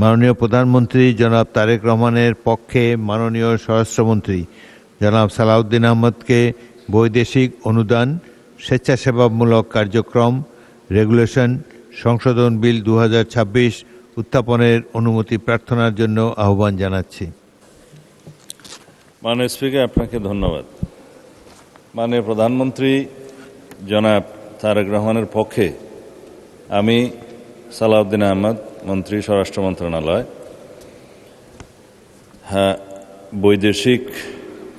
মাননীয় প্রধানমন্ত্রী জনাব তারেক রহমানের পক্ষে মাননীয় স্বরাষ্ট্রমন্ত্রী জনাব সালাউদ্দিন আহমদকে বৈদেশিক অনুদান স্বেচ্ছাসেবামূলক কার্যক্রম রেগুলেশন সংশোধন বিল 2026 উত্থাপনের অনুমতি প্রার্থনার জন্য আহ্বান জানাচ্ছি। মাননীয় স্পিকার, আপনাকে ধন্যবাদ। মাননীয় প্রধানমন্ত্রী জনাব তারেক রহমানের পক্ষে আমি সালাউদ্দিন আহমদ, মন্ত্রী স্বরাষ্ট্র মন্ত্রণালয়, বৈদেশিক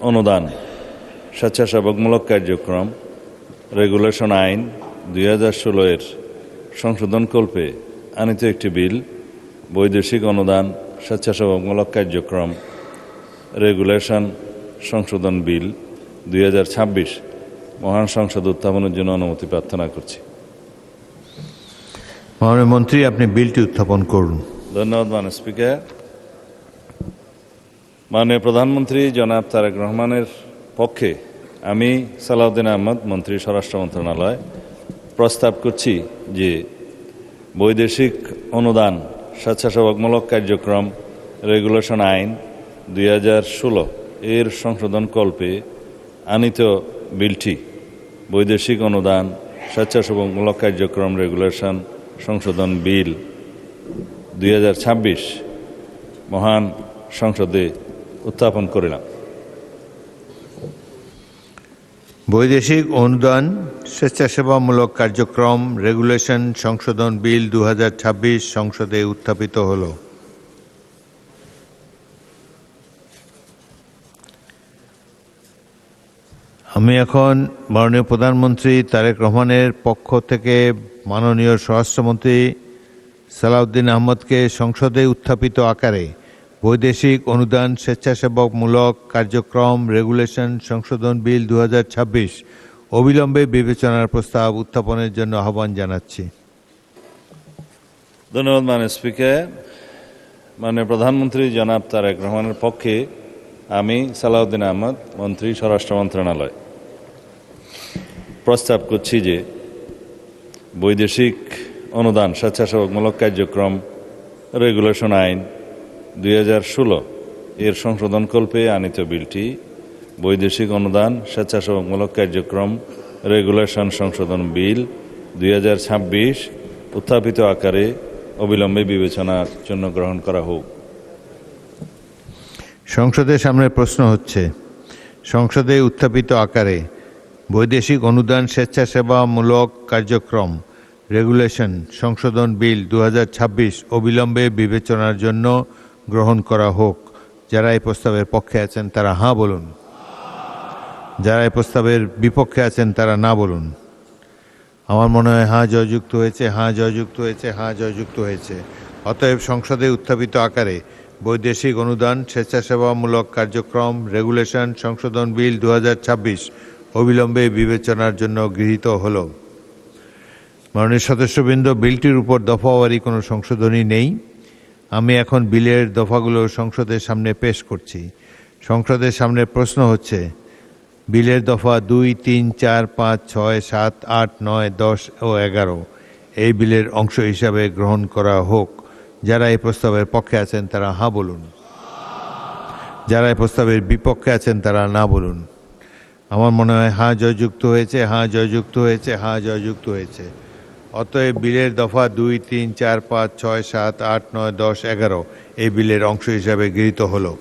অনুদান স্বেচ্ছাসেবামূলক কার্যক্রম রেগুলেশন আইন 2016 এর সংশোধনকল্পে আনিত একটি বিল বৈদেশিক অনুদান স্বেচ্ছাসেবামূলক কার্যক্রম রেগুলেশন সংশোধন বিল 2026 মহান সংসদ উত্থাপনের জন্য অনুমতি প্রার্থনা করছি। মাননীয় মন্ত্রী, আপনি বিলটি উত্থাপন করুন। ধন্যবাদ মাননীয় স্পিকার। মাননীয় প্রধানমন্ত্রী জনাব তারেক রহমানের পক্ষে আমি সালাউদ্দিন আহমদ, মন্ত্রী স্বরাষ্ট্র মন্ত্রণালয়, প্রস্তাব করছি যে বৈদেশিক অনুদান স্বেচ্ছাসেবামূলক কার্যক্রম রেগুলেশন আইন 2016 এর সংশোধনকল্পে আনিত বিলটি বৈদেশিক অনুদান স্বেচ্ছাসেবামূলক কার্যক্রম রেগুলেশন সংশোধন বিল 2026 মহান সংসদে উত্থাপন করিলাম। বৈদেশিক অনুদান স্বেচ্ছাসেবামূলক কার্যক্রম রেগুলেশন সংশোধন বিল 2026 সংসদে উত্থাপিত হল। আমি এখন মাননীয় প্রধানমন্ত্রী তারেক রহমানের পক্ষ থেকে মাননীয় স্বরাষ্ট্রমন্ত্রী সালাউদ্দিন আহমদকে সংসদে উত্থাপিত আকারে বৈদেশিক অনুদান স্বেচ্ছাসেবামূলক কার্যক্রম রেগুলেশন সংশোধন বিল 2026 অবিলম্বে বিবেচনার প্রস্তাব উত্থাপনের জন্য আহ্বান জানাচ্ছি। ধন্যবাদ মাননীয় স্পিকার। মাননীয় প্রধানমন্ত্রী জনাব তারেক রহমানের পক্ষে আমি সালাউদ্দিন আহমদ, মন্ত্রী স্বরাষ্ট্র মন্ত্রণালয়, প্রস্তাব করছি যে বৈদেশিক অনুদান স্বেচ্ছাসেবামূলক কার্যক্রম রেগুলেশন আইন 2016 এর সংশোধনকল্পে আনিত বিলটি বৈদেশিক অনুদান স্বেচ্ছাসেবামূলক কার্যক্রম রেগুলেশন সংশোধন বিল 2026 উত্থাপিত আকারে অবিলম্বে বিবেচনার জন্য গ্রহণ করা হোক। সংসদের সামনে প্রশ্ন হচ্ছে, সংসদে উত্থাপিত আকারে বৈদেশিক অনুদান স্বেচ্ছাসেবামূলক কার্যক্রম রেগুলেশন সংশোধন বিল 2026 অবিলম্বে বিবেচনার জন্য গ্রহণ করা হোক। যারা এই প্রস্তাবের পক্ষে আছেন তারা হাঁ বলুন, যারা এই প্রস্তাবের বিপক্ষে আছেন তারা না বলুন। আমার মনে হয় হাঁ জয়যুক্ত হয়েছে, হাঁ জয়যুক্ত হয়েছে, হাঁ জয়যুক্ত হয়েছে। অতএব সংসদে উত্থাপিত আকারে বৈদেশিক অনুদান স্বেচ্ছাসেবামূলক কার্যক্রম রেগুলেশন সংশোধন বিল 2026 অবিলম্বে বিবেচনার জন্য গৃহীত হল। মাননীয় সদস্যবৃন্দ, বিলটির উপর দফাওয়ারি কোনো সংশোধনী নেই। আমি এখন বিলের দফাগুলো সংসদের সামনে পেশ করছি। সংসদের সামনে প্রশ্ন হচ্ছে, বিলের দফা 2, 3, 4, 5, 6, 7, 8, 9, 10 ও 11 এই বিলের অংশ হিসাবে গ্রহণ করা হোক। যারা এই প্রস্তাবের পক্ষে আছেন তারা হাঁ বলুন, যারা এই প্রস্তাবের বিপক্ষে আছেন তারা না বলুন। আমার মনে হয় হাঁ জয়যুক্ত হয়েছে, হাঁ জয়যুক্ত হয়েছে, হাঁ জয়যুক্ত হয়েছে। অতএব বিলের দফা 2, 3, 4, 5, 6, 7, 8, 9, 10, 11 এই বিলের অংশ হিসাবে গৃহীত হলো।